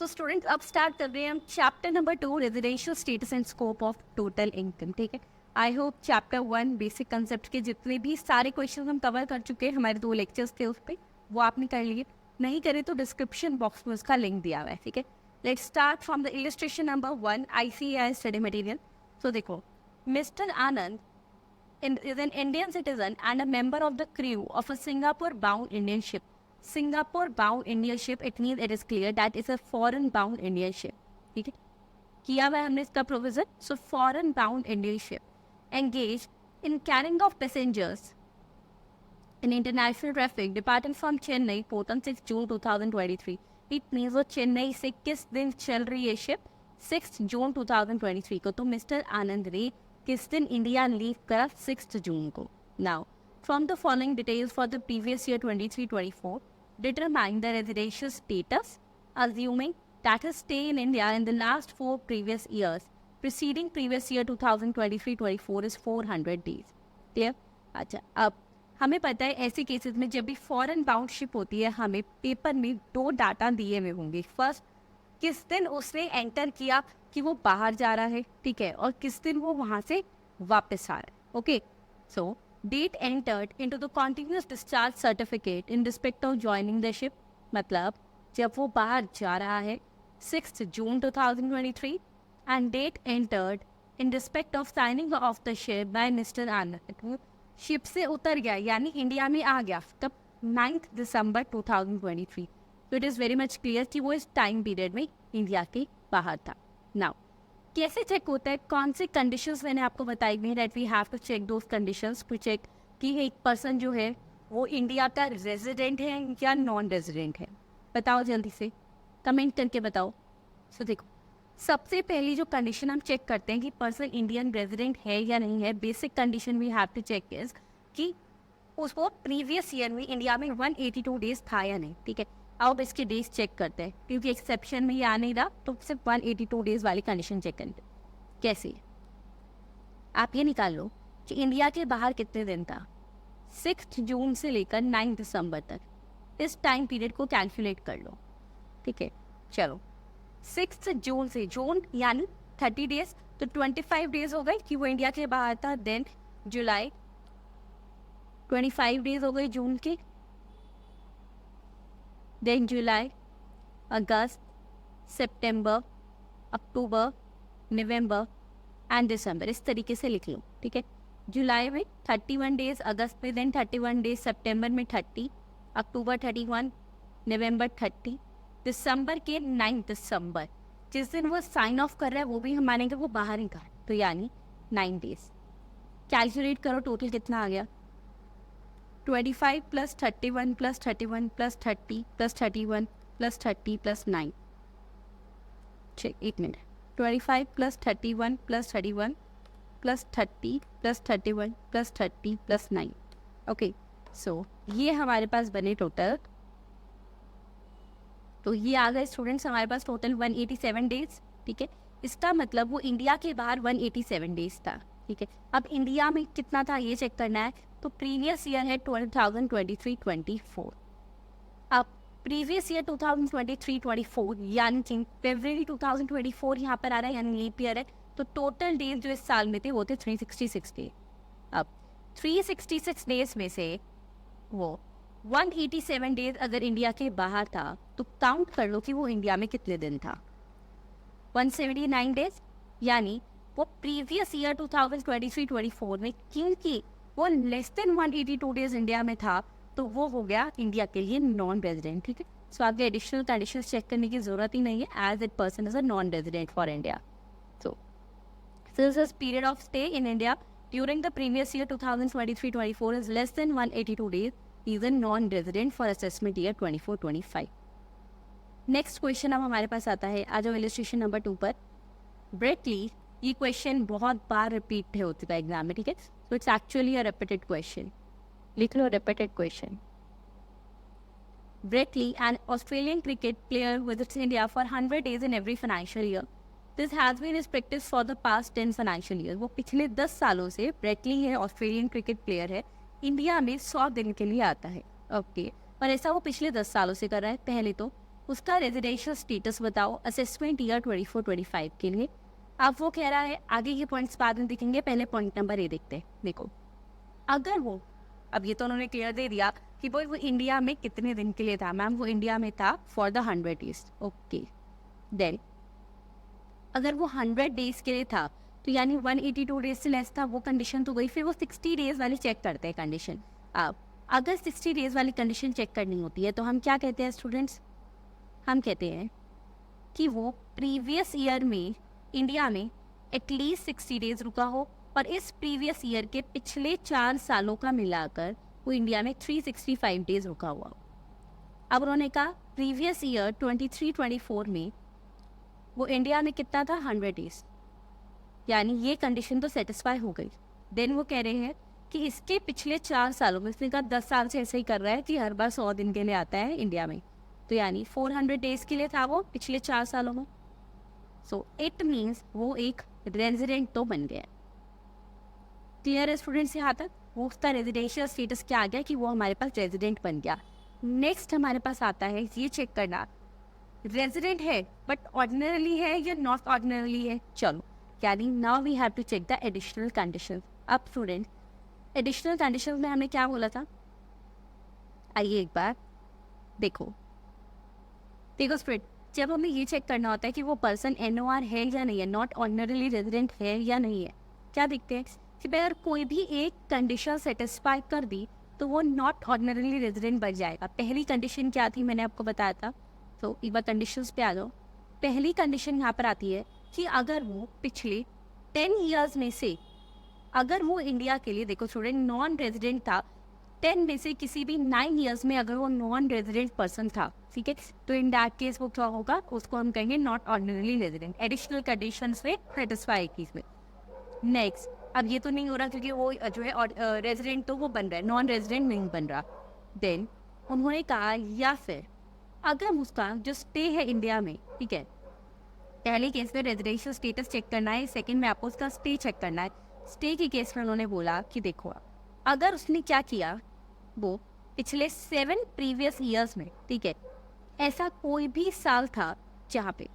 तो स्टूडेंट अब स्टार्ट कर रहे हैं हम chapter number 2 residential status and scope of total income. ठीक है, I hope chapter 1 basic concept के जितने भी सारे क्वेश्चन हम कवर कर चुके हैं, हमारे 2 लेक्चर्स थे उस पर, वो आपने कर लिए। नहीं करे तो डिस्क्रिप्शन बॉक्स में उसका लिंक दिया हुआ है। ठीक है, let's start from the illustration number 1 ICAI study material. तो देखो, mister Anand is an Indian citizen and a member of the crew of a Singapore-bound Indian ship. Singapore-bound Indian ship, it means it is clear that it's a foreign-bound Indian ship. ठीक है, किया हुआ है हमने इसका provision. So foreign-bound Indian ship engaged in carrying of passengers in international traffic departing from Chennai port on 6 June 2023. It means वो चेन्नई से किस दिन चल रही है शिप? 6 जून 2023 को। तो मिस्टर आनंद ने किस दिन इंडिया लीव करा? 6 जून को। Now from the following details for the previous year 23-24 determine the residential status assuming that his stay in India in the last 4 previous years preceding previous year 2023-24 is 400 days. Clear? अच्छा, अब हमें पता है ऐसे cases में जब भी foreign bound ship होती है, हमें पेपर में 2 डाटा दिए हुए होंगे। फर्स्ट, किस दिन उसने एंटर किया कि वो बाहर जा रहा है, ठीक है, और किस दिन वो वहाँ से वापस आ रहा है। Okay, so date entered into the continuous discharge certificate in respect of joining the ship, मतलब जब वो बाहर जा रहा है 6 June 2023, and date entered in respect of signing off the ship by mister Anand, ship से उतर गया यानी इंडिया में आ गया तब 9 दिसंबर 2023। तो it is very much clear कि वो इस टाइम पीरियड में इंडिया के बाहर था। नाउ कैसे चेक होता है? कौन से कंडीशंस मैंने आपको बताई हुई that we have to check those conditions to check कि एक पर्सन जो है वो इंडिया का रेजिडेंट है या नॉन रेजिडेंट है। बताओ जल्दी से, कमेंट करके बताओ। सो देखो, सबसे पहली जो कंडीशन हम चेक करते हैं कि पर्सन इंडियन रेजिडेंट है या नहीं है, basic condition we have to check is कि उसको प्रीवियस ईयर में इंडिया में 182 डेज था या नहीं। ठीक है, अब इसके डेज चेक करते हैं क्योंकि एक्सेप्शन में ये आ नहीं रहा, तो सिर्फ 182 डेज वाली कंडीशन चेक करेंगे। कैसे? आप ये निकाल लो कि इंडिया के बाहर कितने दिन था, 6 जून से लेकर 9 दिसंबर तक। इस टाइम पीरियड को कैलकुलेट कर लो। ठीक है, चलो 6 जून से, जून यानी 30 डेज, तो 25 डेज हो गए कि वो इंडिया के बाहर था। देन जुलाई 25 डेज हो गए जून के, then July, August, September, October, November and दिसंबर, इस तरीके से लिख लो। ठीक है, जुलाई में 31 डेज, अगस्त में देन 31 डेज, सितंबर में 30, अक्टूबर 31, नवंबर 30, दिसंबर के 9 दिसंबर, जिस दिन वो साइन ऑफ कर रहा है वो भी हम मानेंगे वो बाहर ही था, तो यानी 9 डेज। कैलकुलेट करो टोटल कितना आ गया? 25 plus 31 plus 31 plus 30 plus 31 plus 30 plus 9। Check, एक मिनट। 25 plus 31 plus 31 plus 30 plus 31 plus 30 plus 9। Okay, so ये हमारे पास बने टोटल, तो ये आ गए स्टूडेंट्स हमारे पास टोटल 187 डेज। ठीक है, इसका मतलब वो इंडिया के बाहर 187 डेज था। ठीक है, अब इंडिया में कितना था ये चेक करना है, तो प्रीवियस ईयर है 2023-24। अब प्रीवियस ईयर 2023-24 यानी कि फरवरी 2024 यहाँ पर आ रहा है, यानी लीप ईयर है, तो टोटल डेज जो इस साल में थे वो थे 366 डेज। अब 366 डेज में से वो 187 डेज अगर इंडिया के बाहर था, तो काउंट कर लो कि वो इंडिया में कितने दिन था। 179 डेज, यानी वो प्रीवियस ईयर 2023-24 में, क्योंकि वो लेस देन 182 डेज इंडिया में था, तो वो हो गया इंडिया के लिए नॉन रेजिडेंट। ठीक है, सो आगे एडिशनल कंडीशंस चेक करने की जरूरत ही नहीं है, as it person is a non resident for India. So since his period of stay in India during the previous year 2023-24 is less than 182 days, is a non resident for assessment year 24-25। Next question अब हमारे पास आता है, आ जाओ illustration number 2 पर। Brett Lee, ये question बहुत बार repeat हो चुका है एग्जाम में। ठीक है, so it's actually a repeated question. लिख लो repeated question. Brett Lee, an Australian cricket player, visits India for 100 days in every financial year. This has been his practice for the past 10 financial years. वो पिछले 10 सालों से, Brett Lee है, Australian cricket player है, India में 100 दिन के लिए आता है। ओके, और ऐसा वो पिछले 10 सालों से कर रहा है। पहले तो उसका रेजिडेंशियल स्टेटस बताओ असेसमेंट ईयर 24-25 के लिए। अब वो कह रहा है, आगे के पॉइंट्स बाद में दिखेंगे, पहले पॉइंट नंबर ए देखते हैं। देखो, अगर वो, अब ये तो उन्होंने क्लियर दे दिया कि भाई वो इंडिया में कितने दिन के लिए था। मैम वो इंडिया में था for the 100 days. Okay, then अगर वो 100 डेज के लिए था तो यानी 182 डेज से लेस था, वो कंडीशन तो गई। फिर वो 60 डेज वाली चेक करते हैं कंडीशन। अब अगर 60 डेज वाली कंडीशन चेक करनी होती है तो हम क्या कहते हैं स्टूडेंट्स? हम कहते हैं कि वो प्रीवियस ईयर में इंडिया में एटलीस्ट 60 डेज रुका हो और इस प्रीवियस ईयर के पिछले 4 सालों का मिलाकर वो इंडिया में 365 डेज रुका हुआ हो। अब उन्होंने कहा प्रीवियस ईयर 23-24 में वो इंडिया में कितना था? 100 डेज, यानी ये कंडीशन तो सेटिस्फाई हो गई। देन वो कह रहे हैं कि इसके पिछले 4 सालों में, इसने कहा 10 साल से ऐसे ही कर रहा है कि हर बार 100 दिन के लिए आता है इंडिया में, तो यानी 400 डेज के लिए था वो पिछले 4 सालों में। सो इट मीन्स वो एक रेजिडेंट तो बन गया। क्लियर है स्टूडेंट्स यहाँ तक? वो उसका रेजिडेंशियल स्टेटस क्या आ गया कि वो हमारे पास रेजिडेंट बन गया। नेक्स्ट हमारे पास आता है ये चेक करना, रेजिडेंट है बट ऑर्डिनरली है या नॉट ऑर्डिनरली है। चलो, यानी now we have to check the additional condition. अब स्टूडेंट, एडिशनल कंडीशन में हमने क्या बोला था? आइए एक बार देखो स्टूडेंट, जब हमें ये चेक करना होता है कि वो पर्सन NOR है या नहीं है, नॉट ऑर्डिनरली रेजिडेंट है या नहीं है, क्या देखते हैं कि भाई अगर कोई भी एक कंडीशन सेटिस्फाई कर दी तो वो नॉट ऑर्डिनरली रेजिडेंट बन जाएगा। पहली कंडीशन क्या थी, मैंने आपको बताया था। तो एक बार कंडीशंस पे आ जाओ। पहली कंडीशन यहाँ पर आती है कि अगर वो पिछले 10 ईयर्स में से, अगर वो इंडिया के लिए, देखो स्टूडेंट, नॉन रेजिडेंट था, 10 में से किसी भी 9 ईयर्स में अगर वो नॉन रेजिडेंट पर्सन था, ठीक है, तो इन दैट केस वो क्या होगा? उसको हम कहेंगे not ordinarily resident. Additional conditions में सेटिस्फाई की इसमें। नेक्स्ट, अब ये तो नहीं हो रहा क्योंकि वो जो है रेजिडेंट तो वो बन रहा है, नॉन रेजिडेंट नहीं बन रहा। देन उन्होंने कहा या फिर अगर उसका जो स्टे है इंडिया में, ठीक है, पहले केस में रेजिडेंशियल स्टेटस चेक करना है, सेकंड में आपको उसका स्टे चेक करना है। स्टे के केस में उन्होंने बोला कि देखो, अगर उसने क्या किया, वो पिछले 7 प्रीवियस ईयर्स में, ठीक है, ऐसा कोई भी साल था जहाँ पे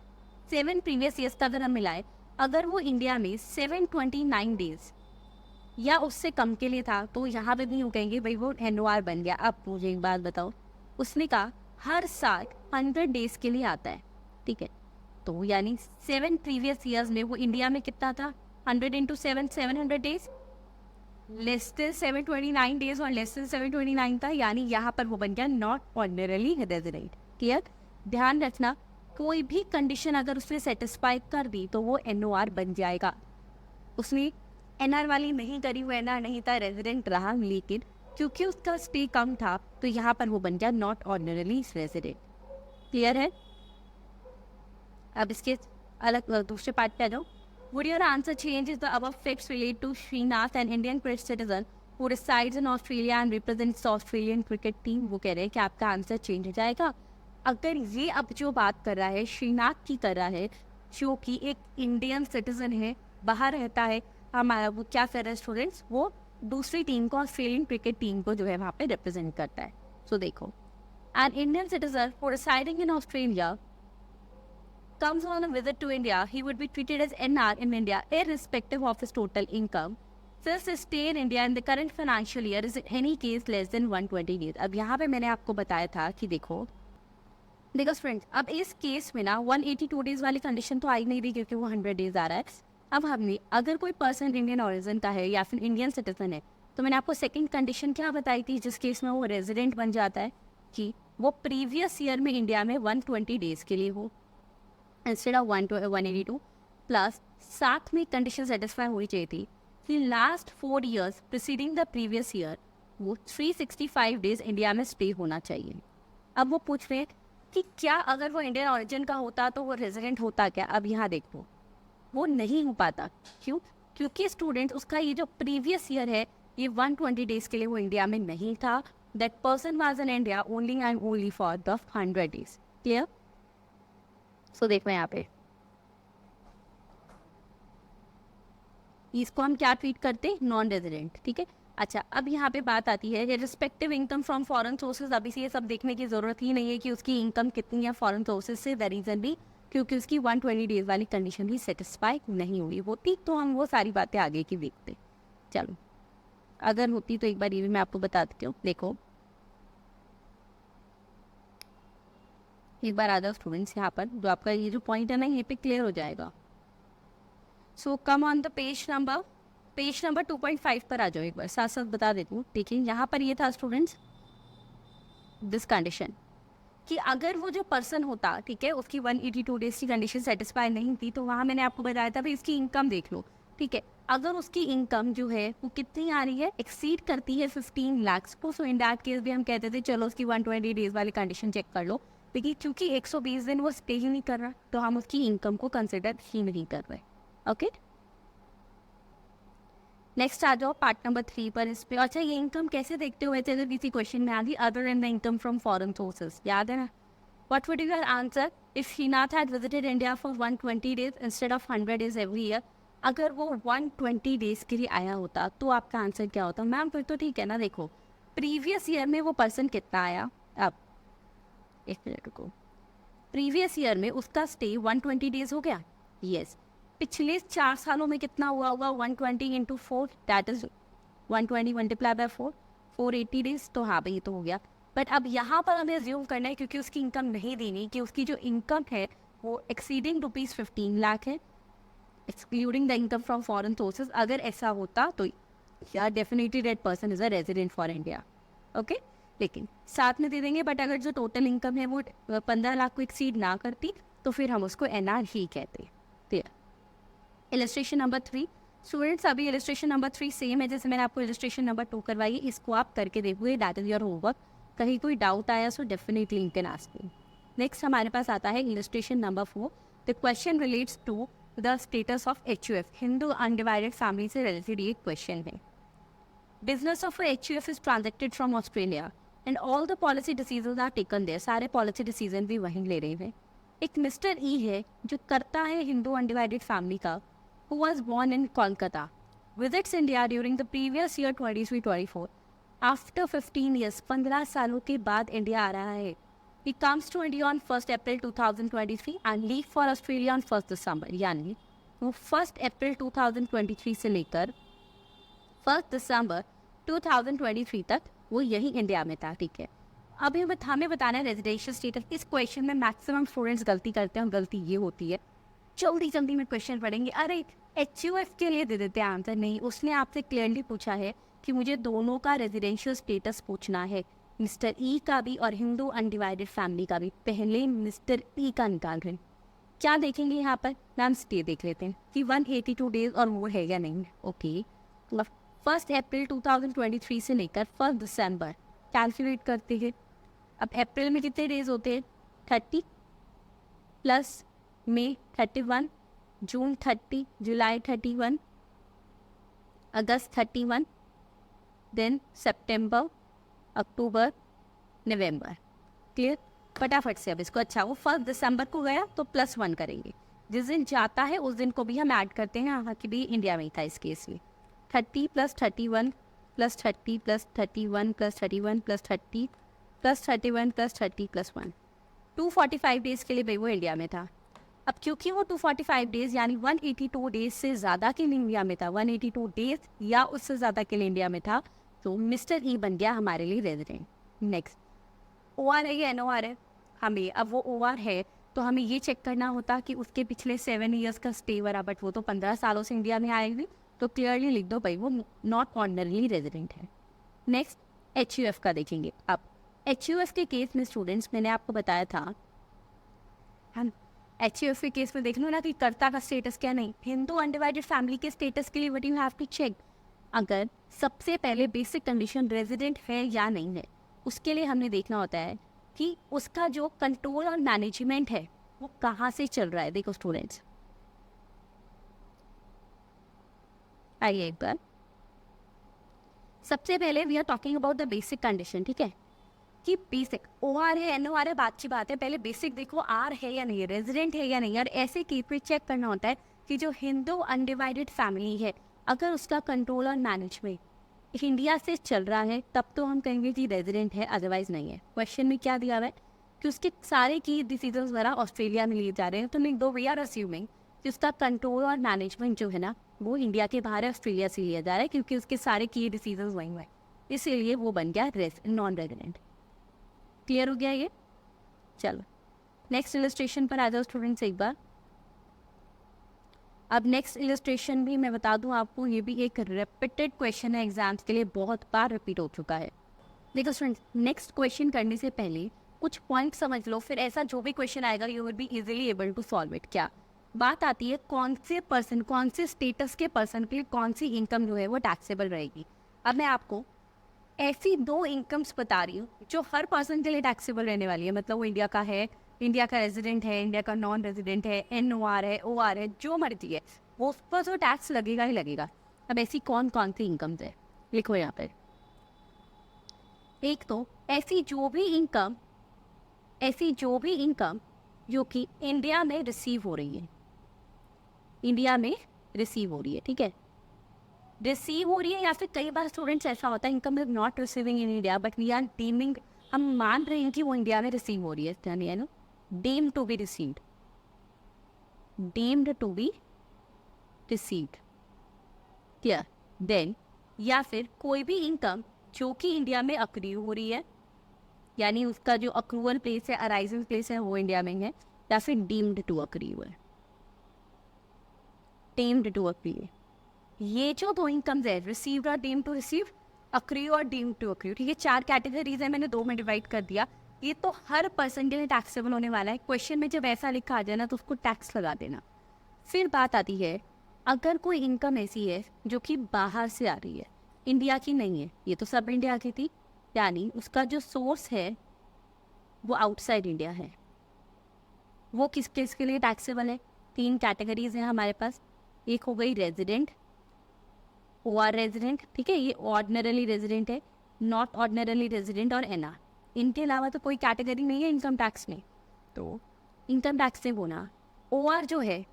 7 प्रीवियस ईयर्स का अगर हम मिलाए, अगर वो इंडिया में 729 डेज या उससे कम के लिए था, तो यहाँ पे भी यूँ कहेंगे भाई वो NOR बन गया। अब मुझे एक बात बताओ, उसने कहा हर साल 100 डेज के लिए आता है, ठीक है, तो यानी 7 प्रीवियस ईयर्स में वो इंडिया में कितना था? 100 into 7, 700 days, less than 729 days और लेस देन 729 था, यानी यहाँ पर वो बन गया नॉट ऑर्डिनरली रेजिडेंट। क्लियर? ध्यान रखना, कोई भी कंडीशन अगर उसने सेटिस्फाई कर दी तो वो NOR बन जाएगा। उसने NR वाली नहीं करी, वो NR नहीं था, रेजिडेंट रहा, लेकिन क्योंकि उसका स्टे कम था तो यहाँ पर वो बन गया नॉट ऑर्डिनरली रेजिडेंट। क्लियर है? अब इसके अलग दूसरे पार्ट पे आ जाओ। Would your answer change if the above facts relate to Srinath, an Indian British citizen who resides in Australia and represents the Australian cricket team? वो कह रहे हैं कि आपका आंसर चेंज हो जाएगा अगर ये अब जो बात कर रहा है श्रीनाथ की कर रहा है, जो कि एक इंडियन सिटीजन है, बाहर रहता है, हमारा वो क्या कर रहा है स्टूडेंट्स, वो दूसरी टीम को, ऑस्ट्रेलियन क्रिकेट टीम को जो है वहाँ पे रिप्रेजेंट करता है। सो देखो, N Indian citizen for residing in Australia comes on a visit to India, he would be treated as NR in India irrespective of his total income. Since his stay in India in the current financial year is in any case less than 120 days. अब यहाँ पे मैंने आपको बताया था कि देखो friends, अब इस केस में ना 182 डेज वाली कंडीशन तो आई नहीं रही क्योंकि वो 100 डेज आ रहा है। अब हमने अगर कोई पर्सन इंडियन ओरिजिन का है या फिर इंडियन सिटीजन है, तो मैंने आपको सेकंड कंडीशन क्या बताई थी जिस केस में वो रेजिडेंट बन जाता है, कि वो प्रीवियस ईयर में इंडिया में 120 डेज के लिए हो इंस्टेड ऑफ 182, प्लस साथ में कंडीशन सेटिस्फाई होनी चाहिए थी कि last 4 years preceding the previous year वो 365 डेज इंडिया में स्टे होना चाहिए। अब वो पूछ रहे हैं कि क्या अगर वो इंडियन ओरिजिन का होता तो वो रेजिडेंट होता क्या? अब यहाँ देखो, वो नहीं हो पाता। क्यों? क्योंकि स्टूडेंट उसका ये जो प्रीवियस ईयर है ये 120 डेज के लिए वो इंडिया में नहीं था। That person was in India only and only for the 100 days. Clear? So देखो यहाँ पे इसको हम क्या ट्रीट करते हैं? Non resident. ठीक है, अच्छा, अब यहाँ पे बात आती है respective income from foreign sources. अभी से ये सब देखने की ज़रूरत ही नहीं है कि उसकी इनकम कितनी है फॉरेन सोर्सेज से, द रीज़न भी क्योंकि उसकी 120 डेज वाली कंडीशन भी सेटिस्फाई नहीं हुई होती, तो हम वो सारी बातें आगे की देखते। चलो, अगर होती तो एक बार ये भी मैं आपको बता देती हूँ। देखो, एक बार आ जाओ स्टूडेंट्स यहाँ पर, जो आपका ये जो पॉइंट है ना, ये पे क्लियर हो जाएगा। So come on the page number 2.5 पर आ जाओ। एक बार साथ साथ बता देती हूँ। देखिए, यहाँ पर ये था स्टूडेंट्स, दिस कंडीशन, कि अगर वो जो पर्सन होता, ठीक है, उसकी 182 डेज की कंडीशन सेटिस्फाई नहीं थी, तो वहाँ मैंने आपको बताया था भाई इसकी इनकम देख लो, ठीक है। अगर उसकी इनकम जो है वो कितनी आ रही है, एक्सीड करती है 15 लाख को, सो इन दैट केस भी हम कहते थे चलो उसकी 120 डेज वाली कंडीशन चेक कर लो, लेकिन क्योंकि 120 दिन वो स्टे ही नहीं कर रहा, तो हम उसकी इनकम को कंसिडर ही नहीं कर रहे। ओके, नेक्स्ट आ जाओ पार्ट नंबर 3 पर। इस पे अच्छा, ये इनकम कैसे देखते हुए थे, अगर किसी क्वेश्चन में आ गई other than the income from foreign sources, याद है ना? What would be your answer if he not had visited India for 120 days instead of 100 days every year? अगर वो 120 डेज के लिए आया होता तो आपका आंसर क्या होता? मैम फिर तो ठीक है ना। देखो, प्रीवियस ईयर में वो पर्सन कितना आया, अब एक मिनट को, प्रीवियस ईयर में उसका स्टे 120 डेज हो गया, यस। पिछले 4 सालों में कितना हुआ होगा? 120 into 4, that is 120 multiply by 4, 480 days. तो हाँ भाई, ये तो हो गया। बट अब यहाँ पर हमें ज्यूम करना है, क्योंकि उसकी इनकम नहीं देनी, कि उसकी जो इनकम है वो एक्सीडिंग ₹15 लाख है, excluding the income from foreign sources. अगर ऐसा होता तो यार definitely that person is a resident for India. Okay, लेकिन साथ में दे देंगे। बट अगर जो टोटल इनकम है वो 15 लाख को एक्सीड ना करती, तो फिर हम उसको एनआर ही कहते। क्लियर? इलस्ट्रेशन नंबर 3 स्टूडेंट्स, अभी इलस्ट्रेशन नंबर 3 सेम है जैसे मैंने आपको इलस्ट्रेशन नंबर 2 करवाई है, इसको आप करके देखोगे, दैट इज योर होमवर्क। कहीं कोई डाउट आया so definitely you can ask me. Next हमारे पास आता है illustration number 4। The question relates to the status of HUF, Hindu undivided family से रिलेटेड ये क्वेश्चन है। Business of HUF is transacted from Australia and all the policy decision are taken there, सारे policy decision भी वहीं ले रहे हैं। एक मिस्टर ई है जो करता है हिंदू अनडिवाइडेड फैमिली का, who was born in Kolkata, visits India during the previous year 23-24. After 15 years, 15 सालों के बाद इंडिया आ रहा है। He comes to India on 1st April 2023 and leave for Australia on 1st December. यानी वो 1st April 2023 से लेकर 1st December 2023 तक वो यही इंडिया में था, ठीक है। अभी हमें बताना है रेजिडेंशियल स्टेटस। इस क्वेश्चन में मैक्सिमम स्टूडेंट्स गलती करते हैं, और गलती ये होती है जल्दी जल्दी में क्वेश्चन पढ़ेंगे, अरे HUF के लिए दे देते हैं आंसर। नहीं, उसने आपसे क्लियरली पूछा है कि मुझे दोनों का रेजिडेंशियल स्टेटस पूछना है, मिस्टर ई का भी और हिंदू अनडिवाइडेड फैमिली का भी। पहले मिस्टर ई का निकाल रहे हैं। क्या देखेंगे यहाँ पर? मैम स्टे देख लेते हैं कि 182 डेज और वो है या नहीं। ओके, 1st April 2023 से लेकर 1st December कैलकुलेट करते हैं। अब अप्रैल में कितने डेज होते हैं? 30 प्लस मई 31, जून 30, जुलाई 31, अगस्त 31, देन सितंबर, अक्टूबर, नवंबर। क्लियर? फटाफट से अब इसको, अच्छा वो 1st दिसंबर को गया तो +1 करेंगे, जिस दिन जाता है उस दिन को भी हम ऐड करते हैं, हाँ कि भी इंडिया में ही था इस केस में। 30 + 31 + 30 + 31 + 31 + 30 + 31 + 30 + 1, 245 डेज के लिए भाई वो इंडिया में था। अब क्योंकि वो 245 डेज यानी 182 डेज से ज़्यादा के लिए इंडिया में था, 182 डेज या उससे ज़्यादा के लिए इंडिया में था, तो मिस्टर ई बन गया हमारे लिए रेजिडेंट। नेक्स्ट, OR है या NOR है? हमें अब वो OR है तो हमें ये चेक करना होता कि उसके पिछले 7 ईयर्स का स्टे वरा, बट वो तो 15 सालों से इंडिया में आए हुए, तो क्लियरली लिख दो भाई वो नॉट ऑर्डिनरी रेजिडेंट है। नेक्स्ट, HUF का देखेंगे। अब HUF के केस में स्टूडेंट्स मैंने आपको बताया था, हम HUF के केस में देख लो ना कि कर्ता का स्टेटस क्या, नहीं हिंदू अनडिवाइडेड फैमिली के स्टेटस के लिए what you have to check. अगर सबसे पहले बेसिक कंडीशन रेजिडेंट है या नहीं है, उसके लिए हमने देखना होता है कि उसका जो कंट्रोल और मैनेजमेंट है वो कहाँ से चल रहा है। देखो स्टूडेंट्स, आइए एक बार, सबसे पहले we are talking about the basic condition, ठीक है, कि बेसिक OR है NOR है बात की बात है, पहले बेसिक देखो R है या नहीं, रेजिडेंट है या नहीं। और ऐसे केस पे चेक करना होता है कि जो हिंदू अनडिवाइडेड फैमिली है, अगर उसका कंट्रोल और मैनेजमेंट इंडिया से चल रहा है तब तो हम कहेंगे कि रेजिडेंट है, अदरवाइज नहीं है। क्वेश्चन में क्या दिया हुआ है कि उसके सारे की डिसीजंस वगैरह ऑस्ट्रेलिया में लिए जा रहे हैं, तो लिख दो वी आर अस्यूमिंग कि उसका कंट्रोल और मैनेजमेंट जो है ना वो इंडिया के बाहर है, ऑस्ट्रेलिया से लिया जा रहा है, क्योंकि उसके सारे की डिसीजंस वहीं हुए, इसीलिए वो बन गया नॉन रेजिडेंट। क्लियर हो गया ये? चलो नेक्स्ट इलस्ट्रेशन पर आ जाओ स्टूडेंट्स एक बार। अब नेक्स्ट इलस्ट्रेशन भी मैं बता दूं आपको, ये भी एक रिपीटेड क्वेश्चन है एग्जाम्स के लिए, बहुत बार रिपीट हो चुका है। देखो स्टूडेंट्स, नेक्स्ट क्वेश्चन करने से पहले कुछ पॉइंट समझ लो, फिर ऐसा जो भी क्वेश्चन आएगा you will be easily able to solve it. क्या बात आती है कौन से पर्सन, कौन से स्टेटस के पर्सन के लिए कौन सी इनकम जो है वो टैक्सेबल रहेगी। अब मैं आपको ऐसी दो इनकम्स बता रही हूँ जो हर पर्सन के लिए टैक्सेबल रहने वाली है, मतलब वो इंडिया का है, इंडिया का रेजिडेंट है, इंडिया का नॉन रेजिडेंट है, NOR है, OR है, जो मर्जी है, वो उस पर तो टैक्स लगेगा ही लगेगा। अब ऐसी कौन कौन सी इनकम्स है लिखो यहाँ पर। एक तो ऐसी जो भी इनकम जो कि इंडिया में रिसीव हो रही है, इंडिया में रिसीव हो रही है, ठीक है, रिसीव हो रही है, या फिर कई बार स्टूडेंट्स ऐसा होता है income is not receiving in India but we are deeming, हम मान रहे हैं कि वो इंडिया में रिसीव हो रही है, यानी है ना deemed to be received, deemed to be received, क्या देन, या फिर कोई भी इनकम जो कि इंडिया में अक्रू हो रही है, यानी उसका जो अक्रूवल प्लेस है, अराइजिंग प्लेस है वो इंडिया में है, या फिर डीम्ड टू अक्रू है, डीम्ड टू अक्रू। ये जो दो इनकम्स है, रिसीव्ड और डीम्ड टू रिसीव, अक्रू और डीम्ड टू अक्रू, ठीक है, 4 कैटेगरीज है, मैंने 2 में डिवाइड कर दिया। ये तो हर पर्सन के लिए टैक्सेबल होने वाला है। क्वेश्चन में जब ऐसा लिखा आ जाए ना तो उसको टैक्स लगा देना। फिर बात आती है अगर कोई इनकम ऐसी है जो कि बाहर से आ रही है, इंडिया की नहीं है, ये तो सब इंडिया की थी, यानी उसका जो सोर्स है वो आउटसाइड इंडिया है, वो किस किसके लिए टैक्सेबल है? 3 कैटेगरीज हैं हमारे पास। एक हो गई रेजिडेंट, OR रेजिडेंट, ठीक है, ये ऑर्डिनरली रेजिडेंट है, नॉट ऑर्डिनरली रेजिडेंट और NR। इनके अलावा तो कोई कैटेगरी नहीं है इनकम टैक्स में, तो इनकम टैक्स से बोना OR जो है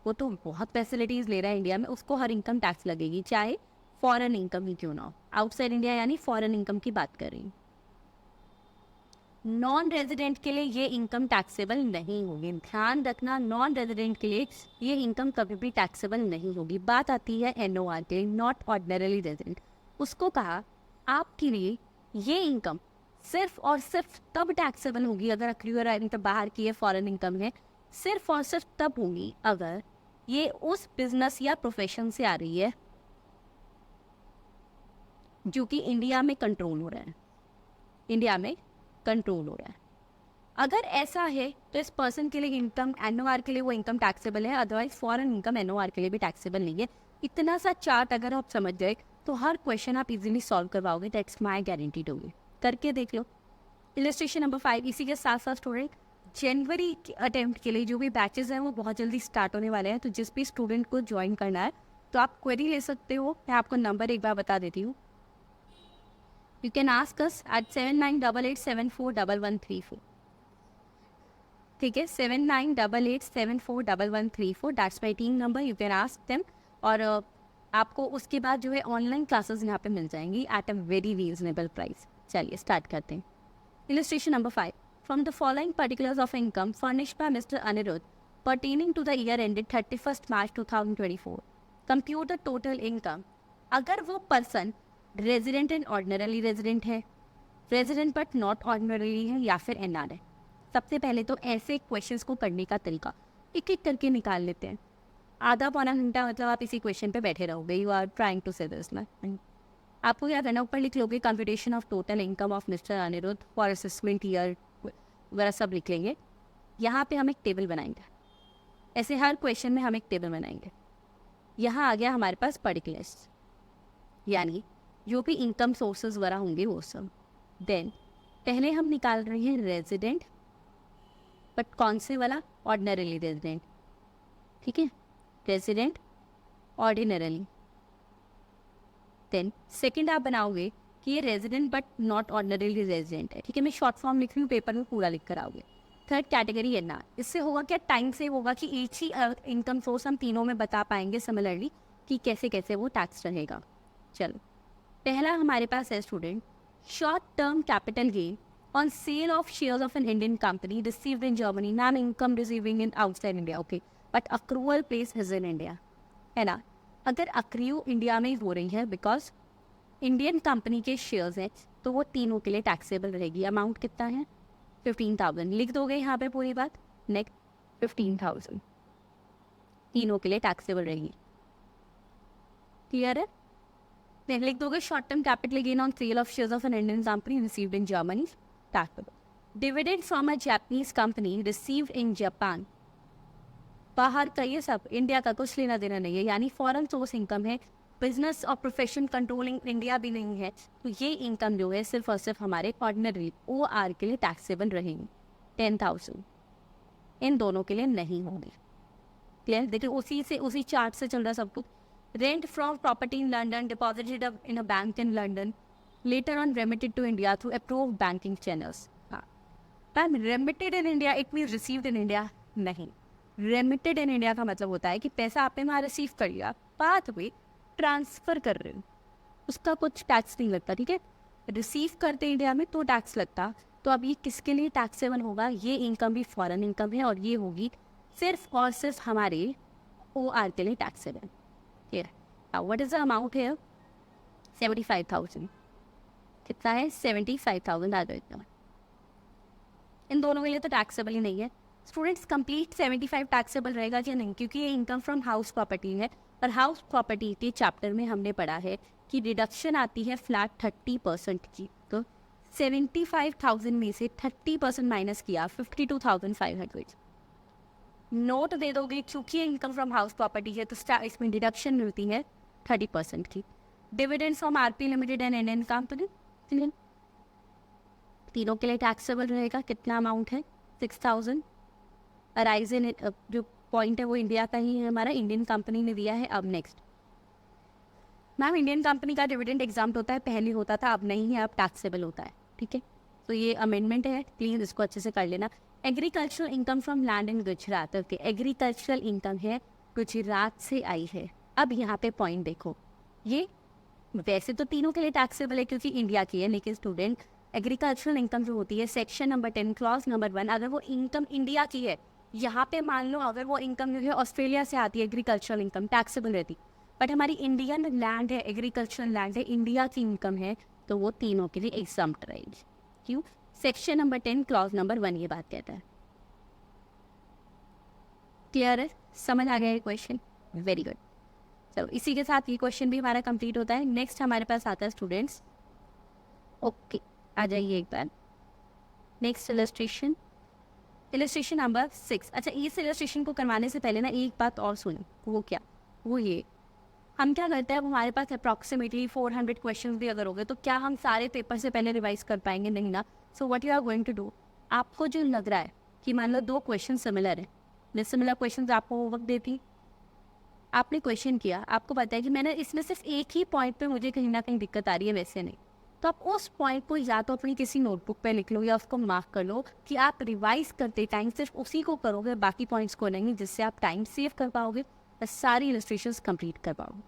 वो तो बहुत फैसिलिटीज़ ले रहा है इंडिया में, उसको हर इनकम टैक्स लगेगी, चाहे फॉरेन इनकम ही क्यों ना हो, आउटसाइड इंडिया यानी फॉरेन इनकम की बात कर रही हूँ। नॉन रेजिडेंट के लिए ये इनकम टैक्सेबल नहीं होगी, ध्यान रखना, नॉन रेजिडेंट के लिए ये इनकम कभी भी टैक्सेबल नहीं होगी। बात आती है NOR के लिए, नॉट ऑर्डिनरली रेजिडेंट, उसको कहा आपके लिए ये इनकम सिर्फ और सिर्फ तब टैक्सेबल होगी अगर अक्रूअर इनकम बाहर की है, फॉरेन इनकम है, सिर्फ और सिर्फ तब होगी अगर ये उस बिजनेस या प्रोफेशन से आ रही है जो कि इंडिया में कंट्रोल हो रहा है, इंडिया में कंट्रोल हो रहा है। अगर ऐसा है तो इस पर्सन के लिए इनकम NOR के लिए वो इनकम टैक्सेबल है, अदरवाइज फॉरेन इनकम NOR के लिए भी टैक्सेबल नहीं है। इतना सा चार्ट अगर आप समझ जाए तो हर क्वेश्चन आप इजीली सॉल्व करवाओगे, that's my guarantee to you. करके देख लो। इलस्ट्रेशन नंबर 5, इसी के साथ साथ स्टूडेंट जनवरी के अटेम्प्ट के लिए जो भी बैचेस हैं वो बहुत जल्दी स्टार्ट होने वाले हैं, तो जिस भी स्टूडेंट को ज्वाइन करना है तो आप क्वेरी ले सकते हो। मैं आपको नंबर एक बार बता देती हूँ, you can ask us at 7988741134, ठीक है, 7988741134, that's my team number, you can ask them. और आपको उसके बाद जो है ऑनलाइन क्लासेस यहाँ पे मिल जाएंगी at a very reasonable price. चलिए स्टार्ट करते हैं। Illustration number 5, from the following particulars of income furnished by mister Anirudh pertaining to the year ended 31st March 2024, compute the total income। अगर वो person resident and ordinarily resident है, resident but not ordinarily है, या फिर NR है। सबसे पहले तो ऐसे क्वेश्चंस को करने का तरीका एक एक करके निकाल लेते हैं। आधा पौना घंटा मतलब आप इसी क्वेश्चन पे बैठे रहोगे, you are trying to say this ना। आपको क्या करना, ऊपर लिख लोगे computation of total income of mister Anirudh for assessment year वगैरह सब लिख लेंगे। यहाँ पे हम एक टेबल बनाएंगे, ऐसे हर क्वेश्चन में हम एक टेबल बनाएंगे। यहाँ आ गया हमारे पास पर्टिकुलर्स, यानी जो भी इनकम सोर्सेज वगैरह होंगे वो सब। देन पहले हम निकाल रहे हैं रेजिडेंट, बट कौन से वाला? ऑर्डिनरली रेजिडेंट, ठीक है, रेजिडेंट ऑर्डिनरली। देन सेकंड आप बनाओगे कि ये resident but not ordinarily resident है, ठीक है, मैं शॉर्ट फॉर्म लिख रही हूँ, पेपर में पूरा लिख कर आओगे। थर्ड कैटेगरी NR, इससे होगा क्या, टाइम से होगा कि एक ही इनकम सोर्स हम तीनों में बता पाएंगे सिमिलरली कि कैसे कैसे वो टैक्स रहेगा। चलो पहला हमारे पास है student, short term capital gain on sale of shares of an Indian company received in Germany, ma'am income receiving in outside India, okay, but accrual place is in India, है ना। अगर अक्रियू इंडिया में हो रही है बिकॉज इंडियन कंपनी के shares हैं, तो वो तीनों के लिए टैक्सेबल रहेगी। अमाउंट कितना है? 15,000। लिख दोगे यहाँ पे पूरी बात, नेक्स्ट 15,000 तीनों के लिए टैक्सेबल रहेगी। क्लियर है? Then लिख दोगे short term capital gain on sale of shares of an Indian company received in Germany, taxable. Dividend from a Japanese company received in Japan, बाहर का ये सब, इंडिया का कुछ लेना देना नहीं है, यानी फॉरेन सोर्स इनकम है, बिजनेस और प्रोफेशन कंट्रोलिंग इंडिया भी नहीं है, तो ये इनकम जो है सिर्फ और सिर्फ हमारे ऑर्डिनरी OR के लिए टैक्सेबल रहेंगे। 10,000 इन दोनों के लिए नहीं होंगे। क्लियर? देखिए उसी चार्ट से चल रहा सब कुछ। Rent from property in London deposited in a bank in London, later on remitted to India through approved banking channels. हाँ ma'am, remitted in India it means received in India नहीं। Remitted in India का मतलब होता है कि पैसा आपने वहाँ रिसीव कर लिया, बात हुई ट्रांसफ़र कर रहे हो, उसका कुछ टैक्स नहीं लगता, ठीक है। रिसीव करते इंडिया में तो टैक्स लगता। तो अब ये किसके लिए टैक्सेबल होगा? ये इनकम भी फॉरेन इनकम है और ये होगी सिर्फ और सिर्फ हमारे OR के लिए टैक्सेबल। ठीक है। व्हाट इज द अमाउंट है? 75,000। कितना है? 75,000 आ जाएगा। इन दोनों के लिए तो टैक्सेबल ही नहीं है। स्टूडेंट्स कंप्लीट 75 टैक्सेबल रहेगा या नहीं, क्योंकि ये इनकम फ्रॉम हाउस प्रॉपर्टी है और हाउस प्रॉपर्टी के चैप्टर में हमने पढ़ा है कि डिडक्शन आती है फ्लैट 30% की। तो 75,000 में से 30% माइनस किया 52,500। नोट दे दोगे क्योंकि इनकम फ्रॉम हाउस प्रॉपर्टी है तो इसमें डिडक्शन मिलती है 30% की। Dividend from RP limited and Indian company, तीनों के लिए टैक्सेबल रहेगा। कितना अमाउंट है? 6,000। अराइजन जो पॉइंट है वो इंडिया का ही है, हमारा इंडियन कंपनी ने दिया है। अब नेक्स्ट मैम, इंडियन कंपनी का डिविडेंड एग्जाम होता है, पहले होता था, अब नहीं है, अब टैक्सेबल होता है, ठीक है। तो ये अमेंडमेंट है, प्लीज़ इसको अच्छे से कर लेना। Agricultural income from land in Gujarat, okay, agricultural income है गुजरात से आई है। अब यहाँ पे पॉइंट देखो, ये वैसे तो तीनों के लिए टैक्सेबल है क्योंकि इंडिया की है, लेकिन स्टूडेंट एग्रीकल्चरल इनकम जो होती है सेक्शन नंबर 10 क्लॉज नंबर 1, अगर वो इनकम इंडिया की है, यहाँ पे मान लो अगर वो इनकम जो है ऑस्ट्रेलिया से आती है, एग्रीकल्चरल इनकम टैक्सेबल रहती, बट हमारी इंडियन लैंड है, एग्रीकल्चरल लैंड है, इंडिया की इनकम है, तो वो तीनों के लिए एग्जम्प्ट रहेगी। क्यों? सेक्शन नंबर 10 क्लॉज नंबर 1 ये बात कहता है। क्लियर है? समझ आ गया ये क्वेश्चन? Very good. चलो इसी के साथ ये क्वेश्चन भी हमारा कंप्लीट होता है। नेक्स्ट हमारे पास आता है स्टूडेंट्स, ओके आ जाइए एक बार, नेक्स्ट इलस्ट्रेशन, इलस्ट्रेशन नंबर 6। अच्छा, इस इलस्ट्रेशन को करवाने से पहले ना एक बात और सुनो, वो क्या? वो ये, हम क्या करते हैं, अब हमारे पास अप्रॉक्सीमेटली 400 क्वेश्चन भी अगर हो गए तो क्या हम सारे पेपर से पहले रिवाइज कर पाएंगे? नहीं ना। So what you are going to do, आपको जो लग रहा है कि मान लो 2 क्वेश्चन सिमिलर है, सिमिलर क्वेश्चन आपको वो वक्त देती, आपने क्वेश्चन किया, आपको पता है कि मैंने इसमें सिर्फ एक ही पॉइंट पे मुझे कहीं ना कहीं दिक्कत आ रही है, वैसे नहीं, तो आप उस पॉइंट को या तो अपनी किसी नोटबुक पे लिख लो या उसको मार्क कर लो कि आप रिवाइज करते टाइम सिर्फ उसी को करोगे, बाकी पॉइंट्स को नहीं, जिससे आप टाइम सेव कर पाओगे और सारी इलस्ट्रेशंस कंप्लीट कर पाओगे।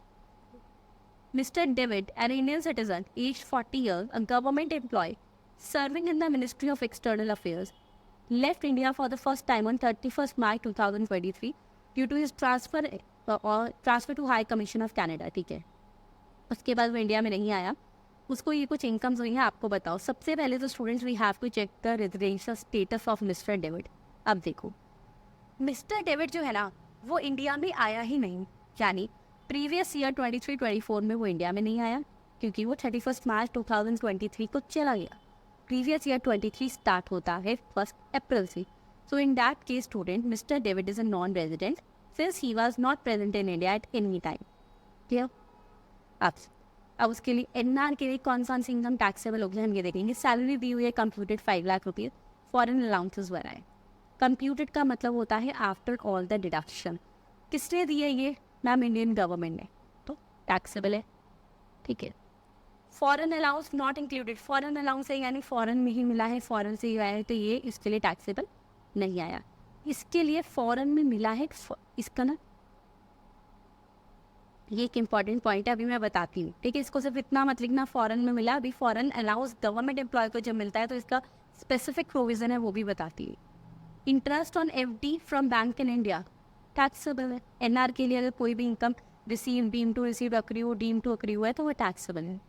Mister David, an Indian citizen, aged 40 years, a government employee serving in the Ministry of External Affairs, left India for the first time on 31st March 2023 due to his transfer to High Commission of Canada, ठीक है। उसके बाद वो India में नहीं आया, उसको ये कुछ इनकम्स हुई हैं, आपको बताओ। सबसे पहले तो students we have to check the residential status of mister David. अब देखो, मिस्टर डेविड जो है ना वो इंडिया में आया ही नहीं, यानी प्रीवियस ईयर 23-24 में वो इंडिया में नहीं आया क्योंकि वो 31 मार्च 2023 को चला गया। प्रीवियस ईयर 23 स्टार्ट होता है 1 अप्रैल से। So in that case student, mister David is a non resident since he was not present in India at any time. Clear? अब उसके लिए NR के लिए कौन सा इनकम टैक्सेबल होगी हम ये देखेंगे। सैलरी दी हुई है कंप्यूटेड 5 लाख रुपये, फॉरेन अलाउंसेस भरा है। कंप्यूटेड का मतलब होता है आफ्टर ऑल द डिडक्शन। किसने दी है ये? मैम इंडियन गवर्नमेंट ने, तो टैक्सेबल है, ठीक है। Foreign allowance not included, foreign allowance है यानी फॉरेन में ही मिला है, फॉरेन से ही आया है, तो ये इसके लिए टैक्सेबल नहीं आया। इसके लिए फॉरेन में मिला है, इसका ना ये एक इंपॉर्टेंट पॉइंट है, अभी मैं बताती हूँ, ठीक है। इसको सिर्फ इतना मत लिखना फॉरेन में मिला, अभी फॉरेन अलाउंस गवर्नमेंट एम्प्लॉय को जब मिलता है तो इसका स्पेसिफिक प्रोविजन है, वो भी बताती है। Interest on FD from bank in India taxable है। एनआर के लिए अगर कोई भी income receive, deem to receive, accrue, deem to accrue है तो वो टैक्सेबल है।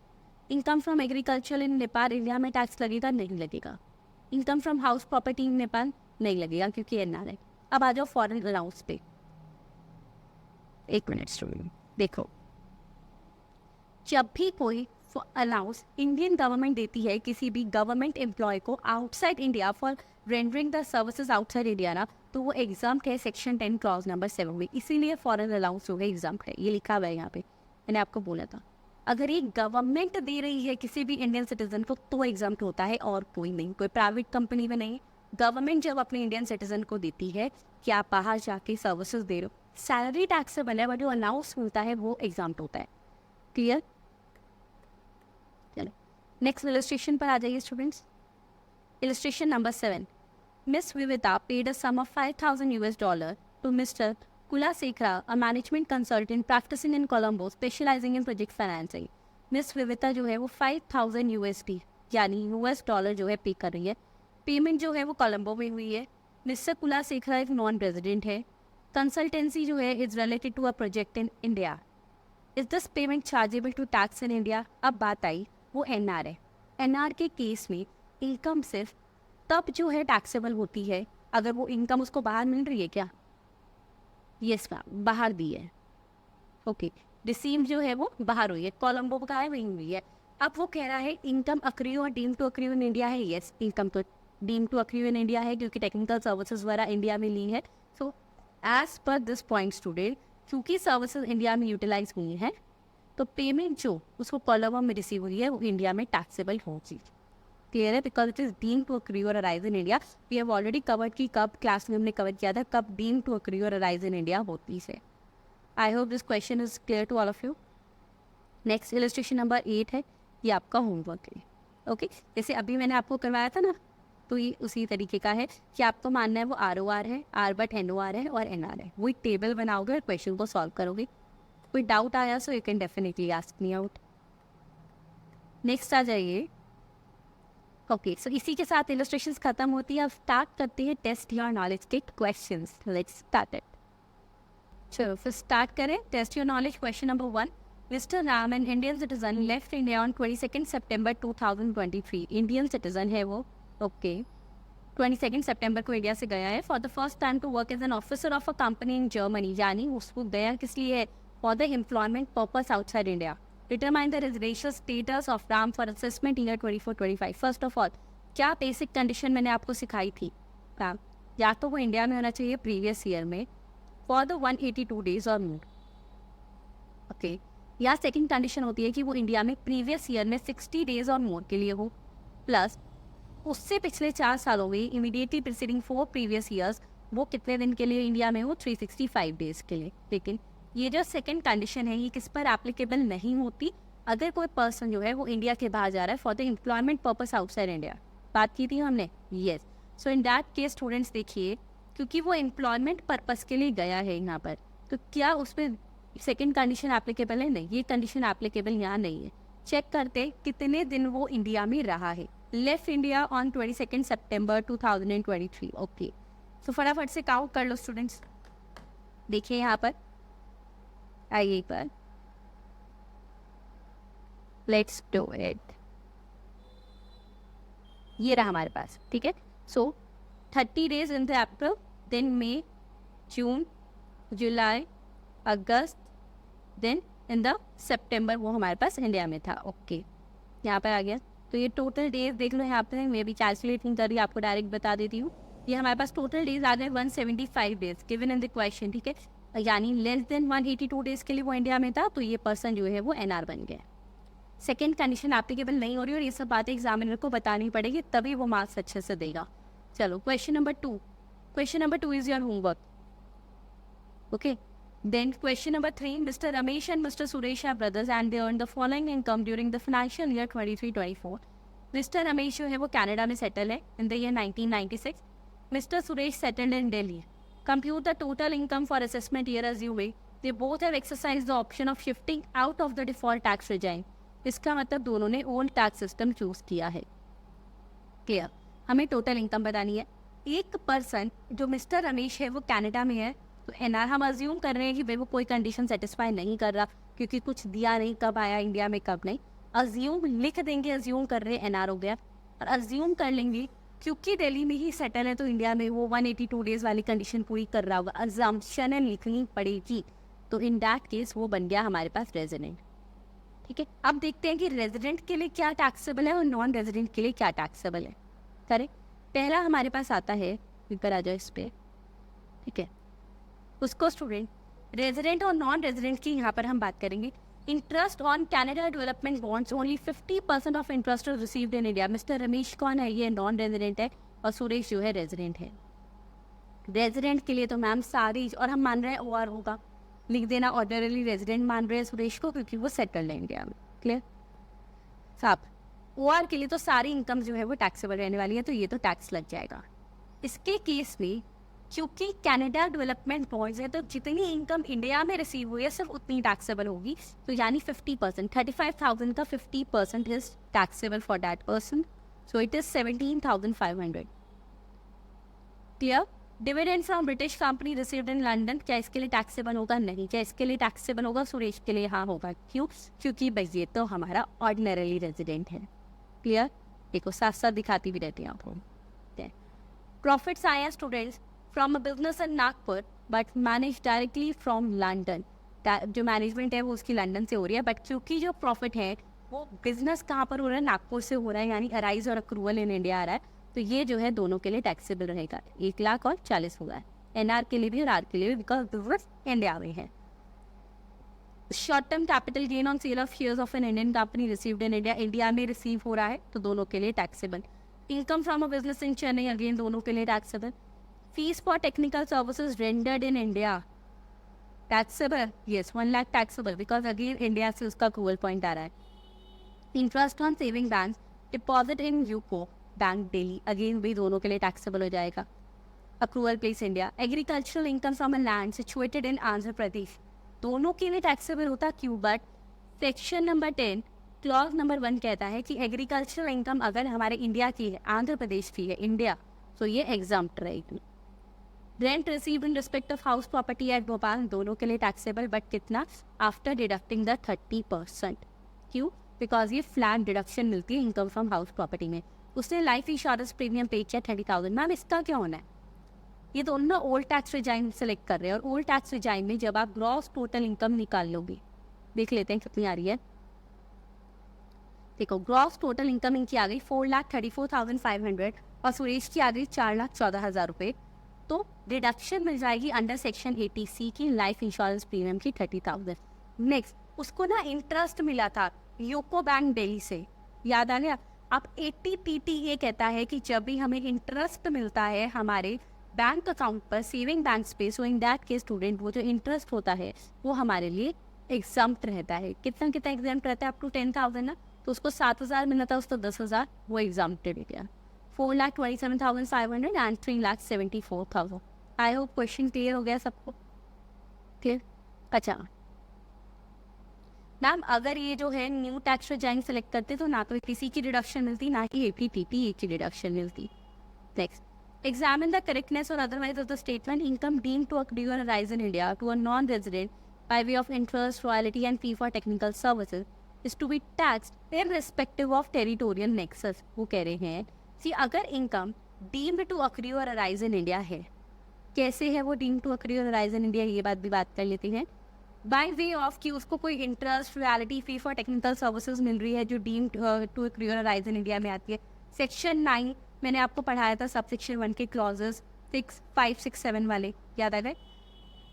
Income from agriculture in Nepal, India में टैक्स लगेगा? नहीं लगेगा। Income from house property in Nepal नहीं लगेगा क्योंकि एनआर है। अब आ जाओ फॉरेन अलाउंस पे। एक मिनट देखो, जब भी कोई अलाउंस इंडियन गवर्नमेंट देती है किसी भी गवर्नमेंट एम्प्लॉय को outside India for rendering the services outside India ना, तो वो एग्जाम है सेक्शन 10 क्लॉज नंबर 7 में, इसीलिए फॉरेन अलाउंस हो गया एग्जाम है, ये लिखा हुआ है यहाँ पे, मैंने आपको बोला था। अगर ये गवर्नमेंट दे रही है किसी भी इंडियन सिटीजन को तो एग्जाम होता है, और कोई नहीं, कोई प्राइवेट कंपनी में नहीं। गवर्नमेंट जब अपने इंडियन सिटीजन को देती है कि आप बाहर जाके सर्विसेज दे रहे हो, सैलरी टैक्स से बने, बट जो अलाउंस मिलता है वो एग्जाम होता है। क्लियर? चलो नेक्स्ट इलस्ट्रेशन पर आ जाइए students. Illustration number 7, miss Vivita paid a sum of $5,000 to mister Kulasekara, a management consultant practising in Colombo specialising in project financing. Miss Vivita जो है वो $5,000 यानी $, जो है पे कर रही है। पेमेंट जो है वो कोलंबो में हुई है। मिस्टर कुलासेखरा एक नॉन रेजिडेंट है। कंसल्टेंसी जो है is related to a project in India. Is this payment chargeable to tax in India? अब बात आई, वो एनआर है। एनआर के केस में इनकम सिर्फ तब जो है टैक्सेबल होती है अगर वो इनकम उसको बाहर मिल रही है। क्या? यस मैम, बाहर दी है। ओके, रिसीव जो है वो बाहर हुई है, कोलंबो का है वहीं हुई है। अब वो कह रहा है इनकम अक्रू और deem to accrue in India है। यस, इनकम तो deem to accrue in India है क्योंकि टेक्निकल सर्विसेज वगैरह इंडिया में ली है। So as per this point student, क्योंकि सर्विसेज इंडिया में यूटिलाइज हुई हैं तो पेमेंट जो उसको कोलंबो में रिसीव हुई है वो इंडिया में टैक्सेबल होगी। क्लियर है? Because it is deem to accrue or arise in India. We have already covered कि कब क्लास में हमने कवर किया था कब deem to accrue or arise in India होती है। I hope this question is clear to all of you. Next illustration number 8 है, ये आपका होमवर्क है। ओके, जैसे अभी मैंने आपको करवाया था ना, तो ये उसी तरीके का है कि आपको मानना है वो ROR है, R बट NOR है और NR है। वो एक टेबल बनाओगे और क्वेश्चन को सॉल्व करोगे। कोई डाउट आया so you can definitely ask me out. Next आ जाइए। ओके, सो इसी के साथ इलस्ट्रेशंस खत्म होती है। अब स्टार्ट करते हैं टेस्ट योर नॉलेज के क्वेश्चंस। Let's start it. चलो फिर स्टार्ट करें। Test your knowledge question number 1, mister Ram an Indian citizen left India on 22 September 2023। Indian citizen है वो। ओके, 22 सितंबर को इंडिया से गया है for the first time to work as an officer of a company in Germany. यानी उसको गया किस लिए है? For the employment purpose outside India. Determine the residential status of Ram for assessment year 24-25। First of all, क्या basic condition मैंने आपको सिखाई थी? राम या तो वो इंडिया में होना चाहिए प्रीवियस ईयर में फॉर द 182 डेज और मोर। ओके, या सेकेंड कंडीशन होती है कि वो इंडिया में प्रीवियस ईयर में 60 डेज और मोर के लिए हो, प्लस उससे पिछले 4 सालों में इमीडिएटली प्रीसीडिंग 4 प्रीवियस ईयर्स वो कितने दिन के लिए इंडिया में हो? 365 डेज के लिए। लेकिन ये जो सेकंड कंडीशन है ये किस पर एप्लीकेबल नहीं होती? अगर कोई पर्सन जो है वो इंडिया के बाहर जा रहा है for the employment purpose outside India. बात की थी हमने। Yes, so in that case students देखिए, क्योंकि वो एम्प्लॉयमेंट पर्पस के लिए गया है यहाँ पर, तो क्या उस पर सेकेंड कंडीशन एप्लीकेबल है? नहीं, ये कंडीशन एप्लीकेबल यहाँ नहीं है। चेक करते कितने दिन वो इंडिया में रहा है। Left India on 22 September 2023। Okay, so फटाफट से काउंट कर लो स्टूडेंट्स। देखिए यहाँ पर आइए एक बार, लेट्स डू इट। ये रहा हमारे पास, ठीक है। So 30 days in the April, then May, June, July, August, then in the September वो हमारे पास इंडिया में था। ओके, यहाँ पर आ गया। तो ये टोटल डेज देख लो यहाँ पे, मैं भी कैलकुलेट नहीं कर रही, आपको डायरेक्ट बता देती हूँ। ये हमारे पास टोटल डेज आ गए 175 days given in the question, ठीक है। यानी लेस देन 182 डेज के लिए वो इंडिया में था, तो ये पर्सन जो है वो NR बन गया। सेकेंड कंडीशन एप्लीकेबल नहीं हो रही और ये सब बातें एग्जामिनर को बतानी पड़ेगी, तभी वो मार्क्स अच्छे से देगा। चलो question number 2। Question number 2 is your homework. Okay, then question number 3, Mr. Ramesh and Mr. Suresh are brothers and they earned the following income during the financial year 23-24. Mr. Ramesh जो है वो Canada में settle है in the year 1996. Mr. Suresh settled in Delhi. Compute the total income for assessment year assuming they both have exercise the option of shifting out of the default tax resign. इसका मतलब दोनों ने old tax system choose किया है। Clear. हमें total income बतानी है। एक पर्सन जो मिस्टर रमेश है वो कनाडा में है, तो एनआर हम अज्यूम कर रहे हैं कि भाई वो कोई कंडीशन सेटिस्फाई नहीं कर रहा, क्योंकि कुछ दिया नहीं, कब आया इंडिया में कब नहीं। अज्यूम लिख देंगे, अज्यूम कर रहे हैं एनआर हो गया, और अज्यूम कर लेंगे क्योंकि दिल्ली में ही सेटल है तो इंडिया में वो 182 डेज वाली कंडीशन पूरी कर रहा होगा, अजम्पशन लिखनी पड़ेगी। तो इन दैट केस वो बन गया हमारे पास रेजिडेंट। ठीक है, अब देखते हैं कि रेजिडेंट के लिए क्या टैक्सेबल है और नॉन रेजिडेंट के लिए क्या टैक्सेबल है। करेक्ट। पहला हमारे पास आता है, ऊपर आ जाओ इस पे। ठीक है, उसको स्टूडेंट रेजिडेंट और नॉन रेजिडेंट की यहाँ पर हम बात करेंगे। Interest on Canada development bonds only 50% of interest received in India. Mister Ramesh कौन है? ये नॉन रेजिडेंट है और सुरेश जो है रेजिडेंट है। रेजिडेंट के लिए तो मैम सारी, और हम मान रहे हैं ओआर होगा, लिख देना ऑर्डिनरी रेजिडेंट मान रहे हैं सुरेश को क्योंकि वो सेटल्ड है इंडिया में। क्लियर साहब। ओआर के लिए तो सारी इनकम जो है वो टैक्सेबल रहने वाली है, तो ये तो टैक्स लग जाएगा। इसके केस में क्योंकि कनाडा डेवलपमेंट बॉन्ड्स है तो जितनी इनकम इंडिया में रिसीव हुई है सिर्फ उतनी टैक्सेबल होगी। तो यानी 50%, 35,000 का 50% is taxable for that person, so it is 17,500। Clear. Dividend from British company received in London, क्या इसके लिए टैक्सेबल होगा? नहीं। क्या इसके लिए टैक्सेबल होगा? सुरेश के लिए हाँ होगा। क्यों? क्योंकि भाई ये तो हमारा ऑर्डिनरी रेजिडेंट है। क्लियर। देखो साथ साथ दिखाती भी रहती हैं आपको। प्रॉफिट्स आए हैं students from a business in Nagpur but manage directly from London. जो मैनेजमेंट है वो उसकी लंदन से हो रही है, बट क्योंकि जो प्रॉफिट है वो बिजनेस कहाँ पर हो रहा है? नागपुर से हो रहा है, यानी अराइज और अक्रूवल इन इंडिया आ रहा है, तो ये जो है दोनों के लिए टैक्सेबल रहेगा। 1,00,000 और 40 होगा एनआर के लिए भी और आर के लिए भी, बिकॉज बिजनेस इंडिया में है। Short term capital gain on sale of shares of an Indian company received in India, India में रिसीव हो रहा है तो दोनों के लिए taxable. Income from a business in Chennai, again दोनों के लिए taxable. Fees for technical services rendered in India, taxable, yes 1,00,000 taxable because again India से उसका अक्रूवल पॉइंट आ रहा है। Interest on saving bank deposit in UCO bank Delhi, again भी दोनों के लिए टैक्सेबल हो जाएगा। Accrual place India. Agricultural income from a land situated in Andhra Pradesh, दोनों के लिए टैक्सेबल होता। क्यों? But section number 10 clause number 1 कहता है कि एग्रीकल्चरल इनकम अगर हमारे इंडिया की है, आंध्र प्रदेश की है इंडिया, तो ये एग्जाम्प्ट रहेगी। Rent received in respect of house property eight Bhopal, दोनों के लिए टैक्सेबल, बट कितना? After deducting the 30%। क्यों? बिकॉज ये फ्लैट डिडक्शन मिलती है इनकम फ्रॉम हाउस प्रॉपर्टी में। उसने लाइफ इंश्योरेंस प्रीमियम पे किया 30,000। मैम इसका क्या होना है? ये दोनों ओल्ड टैक्स रिजाइम सेलेक्ट कर रहे हैं, और ओल्ड टैक्स रिजाइम में जब आप ग्रॉस टोटल इनकम निकाल लोगे, देख लेते हैं कितनी आ रही है। देखो ग्रॉस टोटल इनकम इनकी आ गई 4,34,500 और सुरेश की आ गई 4,14,000 रुपये। तो डिडक्शन मिल जाएगी अंडर सेक्शन 80C की लाइफ इंश्योरेंस प्रीमियम की 30,000। नेक्स्ट, उसको ना इंटरेस्ट मिला था यूको बैंक दिल्ली से, याद आ गया। अब 80PT ये कहता है कि जब भी हमें इंटरेस्ट मिलता है हमारे बैंक अकाउंट पर, सेविंग बैंक पे, सो इन दैट केस स्टूडेंट वो जो इंटरेस्ट होता है वो हमारे लिए एग्जाम्प्ट रहता है। कितना कितना एग्जाम्प्ट रहता है? अप टू 10,000 ना, तो उसको 7,000 मिला था, उसको 10,000, वो एग्जाम्प्टेड हो गया। 4,27,500 and 3,74,000। I hope question clear हो गया सबको। क्लियर। अच्छा मैम, अगर ये जो है न्यू टैक्स रिजाइन सेलेक्ट करते तो ना तो किसी की डिडक्शन मिलती ना ही APTT की डिडक्शन मिलती। Next, examine the correctness or otherwise of the statement income deemed to accrue or arise in India to a non-resident by way of interest, royalty and fee for technical services is to be taxed irrespective of territorial nexus। वो कह रहे हैं कि अगर income deemed to accrue or arise in India है, कैसे है वो deemed to accrue or arise in India, ये बात कर लेते हैं। बाय वे ऑफ कि उसको कोई interest, royalty, fee for technical services मिल रही है जो deemed to accrue or arise in India में आती है। सेक्शन 9 मैंने आपको पढ़ाया था, सब सेक्शन 1 के क्लॉजेस 6, 5, 6, 7 वाले याद आ गए।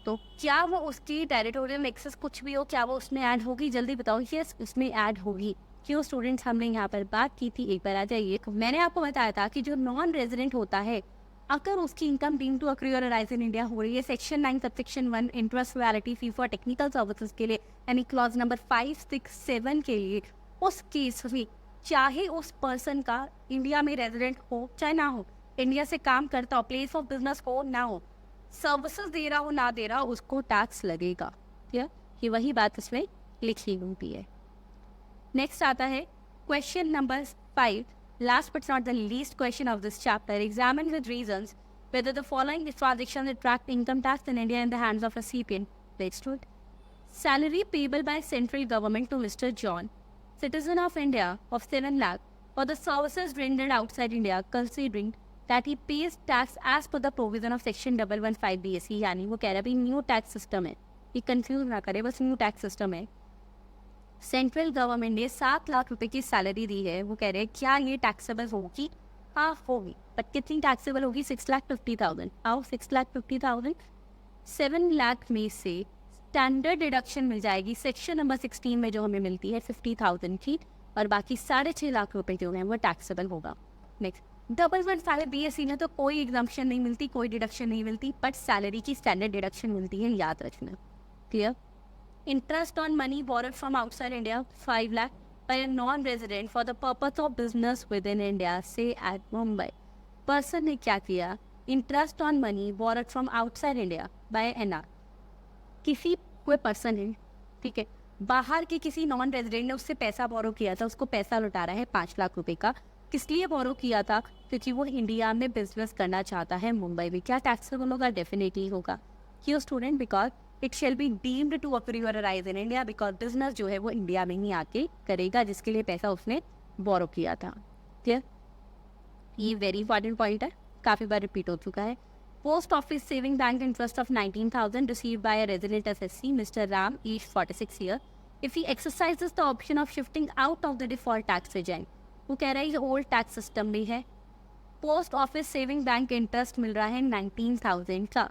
तो क्या वो उसकी टेरिटोरियल एक्सेस कुछ भी हो, क्या वो उसमें ऐड होगी? जल्दी बताओ। यस, उसमें ऐड होगी। क्यों स्टूडेंट्स? हमने यहाँ पर बात की थी, एक बार आ जाइए। मैंने आपको बताया था कि जो नॉन रेजिडेंट होता है, अगर उसकी income deemed to accrue or arise in India हो रही है section 9 sub section 1 interest, royalty, fee for technical services के लिए, यानी क्लॉज नंबर 5, 6, 7 के लिए, उस केस में चाहे उस पर्सन का इंडिया में रेजिडेंट हो चाहे ना हो, इंडिया से काम करता हो, प्लेस ऑफ बिजनेस हो ना हो, सर्विसेज दे रहा हो ना दे रहा हो, उसको टैक्स लगेगा। क्लियर, ये वही बात इसमें लिखी हुई है। नेक्स्ट आता है question number 5, last but not the least question of this chapter, examine with reasons whether the following transactions attract income tax in India in the hands of recipient. Let's do it. Salary payable by central government to Mr. John, citizen of India, of 7 lakh for the services rendered outside India, considering that he pays tax as per the provision of section 115 BSE. यानी वो कह रहा है भाई new tax system है, ये confuse ना करे, बस न्यू टैक्स सिस्टम है। सेंट्रल गवर्नमेंट ने 7 लाख रुपए की सैलरी दी है, वो कह रहे हैं क्या ये टैक्सेबल होगी? हाँ होगी, बट कितनी टैक्सेबल होगी? 6,50,000। आओ 6,50,000, 7 लाख में से स्टैंडर्ड डिडक्शन मिल जाएगी सेक्शन नंबर 16 में जो हमें मिलती है 50,000 की, और बाकी 6.5 लाख रुपए जो हैं वो टैक्सेबल होगा। नेक्स्ट 115 BSE में तो कोई एग्जाम्पशन नहीं मिलती, कोई डिडक्शन नहीं मिलती, बट सैलरी की स्टैंडर्ड डिडक्शन मिलती है, याद रखना। Clear? Interest on money borrowed from outside India 5 lakh by a non-resident for the purpose of business within India, say at Mumbai. Person ने क्या किया? Interest on money borrowed from outside India by NR, किसी कोई person है, ठीक है, बाहर के किसी नॉन रेजिडेंट ने उससे पैसा बोरो किया था, उसको पैसा लौटा रहा है 5 लाख रुपए का। किस लिए बोरो किया था? क्योंकि वो इंडिया में बिजनेस करना चाहता है मुंबई में। क्या टैक्सेबल होगा? डेफिनेटली होगा। क्यों student? Because it shall be deemed to accrue or arise in India, because business जो है वो इंडिया में ही आके करेगा, जिसके लिए पैसा उसने बोरो किया था। क्लियर? ये वेरी इंपॉर्टेंट पॉइंट है, काफ़ी बार रिपीट हो चुका है। Post office saving bank interest of 19,000 received by a resident SSC, Mr. Ram, aged 46 year, if he exercises the option of shifting out of the default tax regime। वो कह रहा है ये ओल्ड टैक्स सिस्टम में है। Post office saving bank interest मिल रहा है 19,000 का,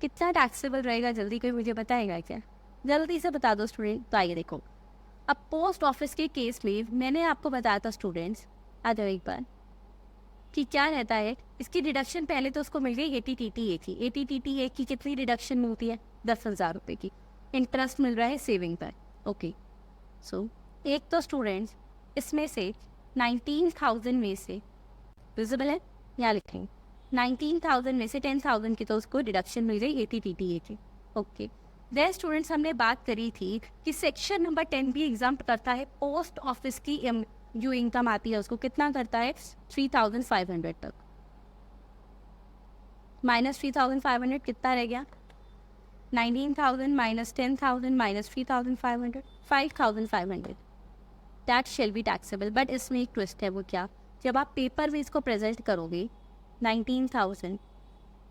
कितना टैक्सेबल रहेगा? जल्दी कोई मुझे बताएगा क्या? जल्दी से बता दो स्टूडेंट। तो आइए देखो, अब पोस्ट ऑफिस के केस में मैंने आपको बताया था स्टूडेंट्स, आ जाओ एक बार, कि क्या रहता है, इसकी डिडक्शन पहले तो उसको मिल गई ATTTA की। ATTTA की कितनी डिडक्शन मिलती है? 10,000 रुपये की। इंटरेस्ट मिल रहा है सेविंग पर। ओके, सो एक तो स्टूडेंट्स इसमें से 19,000 में से विजिबल है, यहाँ लिखेंगे 19,000 में से 10,000 की तो उसको डिडक्शन मिल गई ATTTA की। ओके, देन स्टूडेंट्स हमने बात करी थी कि सेक्शन नंबर 10 भी एग्जाम करता है पोस्ट ऑफिस की जो इनकम आती है उसको कितना करता है? 3,500 तक। माइनस 3,500 कितना रह गया? 19,000 minus 10,000 minus 3,500, 5,500। That shall be taxable. But इसमें एक ट्विस्ट है, वो क्या? जब आप पेपर में इसको प्रेजेंट करोगे 19,000,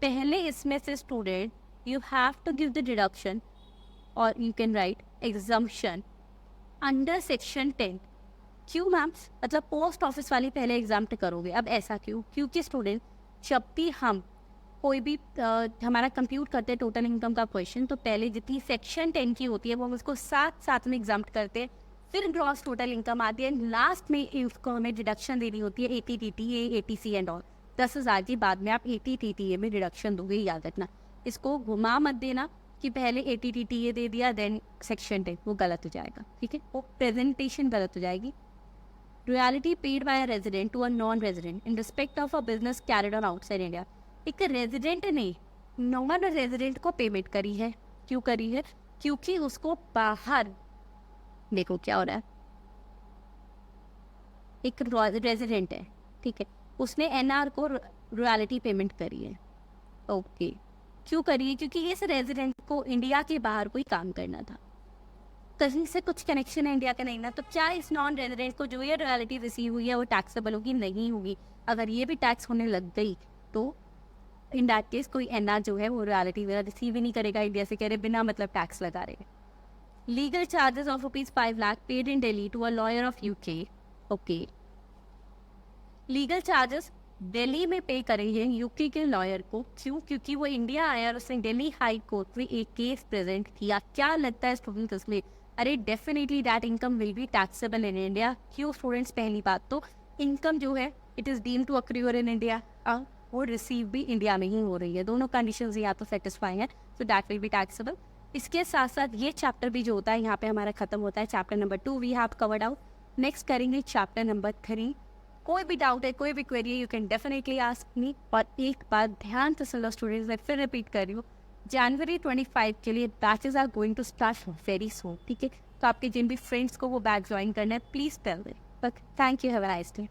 पहले इसमें से student you have to give the deduction और you can write exemption under section 10। क्यों मैम? मतलब पोस्ट ऑफिस वाली पहले एग्जाम करोगे। अब ऐसा क्यों? क्योंकि स्टूडेंट जब भी हम कोई भी हमारा कंप्यूट करते हैं टोटल इनकम का क्वेश्चन, तो पहले जितनी सेक्शन 10 की होती है वो हम उसको साथ साथ में एग्जाम करते हैं, फिर ग्रॉस टोटल इनकम आती है, लास्ट में उसको हमें डिडक्शन देनी होती है ATTTA, ATC एंड ऑल। 10,000 की बाद में आप ATTTA में डिडक्शन दोगे, याद रखना। इसको घुमा मत देना कि पहले ATTTA दे दिया देन सेक्शन 10, वो गलत हो जाएगा, ठीक है, वो प्रेजेंटेशन गलत हो जाएगी। Royalty paid by a resident to a non-resident in respect of a business carried on outside India। एक रेजिडेंट ने नॉन रेजिडेंट को पेमेंट करी है। क्यों करी है? क्योंकि उसको बाहर, देखो क्या हो रहा है, एक रेजिडेंट है, ठीक है, उसने NR को रॉयल्टी पेमेंट करी है। ओके, क्यों करी है? क्योंकि इस रेजिडेंट को इंडिया के बाहर कोई काम करना था, कहीं से कुछ कनेक्शन है इंडिया का नहीं ना, तो क्या इस नॉन रेजिडेंट को जो ये रॉयल्टी रिसीव हुई है वो टैक्सेबल होगी? नहीं होगी। अगर ये भी टैक्स होने लग गई तो इन दैट केस कोई NR जो है वो रॉयल्टी रिसीव ही नहीं करेगा, इंडिया से कह रहे बिना मतलब टैक्स लगा रहे। Legal charges of ₹5 lakh paid in Delhi to a lawyer of UK। Okay, legal charges Delhi में पे करेंगे UK के लॉयर को। क्यों? क्योंकि वो इंडिया आया और उसने दिल्ली हाई कोर्ट में एक केस प्रेजेंट किया। क्या लगता है स्टूडेंट्स इसमें? अरे definitely that income will be taxable in India. क्यों स्टूडेंट्स? पहली बात तो इनकम जो है it is deem to accrue in India, वो रिसीव भी इंडिया में ही हो रही है। दोनों कंडीशंस यहाँ तो सेटिस्फाई है, so that will be taxable. इसके साथ साथ ये चैप्टर भी जो होता है यहाँ पे हमारा खत्म होता है। Chapter number 2 we have covered out. Next करेंगे चैप्टर नंबर 3। कोई भी डाउट है, कोई भी क्वेरी है, you can definitely ask me. और एक बात ध्यान से सुनो स्टूडेंट्स, मैं फिर रिपीट कर रही हूँ, जनवरी 25 के लिए batches are going to start very soon, ठीक है। तो आपके जिन भी फ्रेंड्स को वो बैच ज्वाइन करना है, please tell them. But thank you, have a nice day.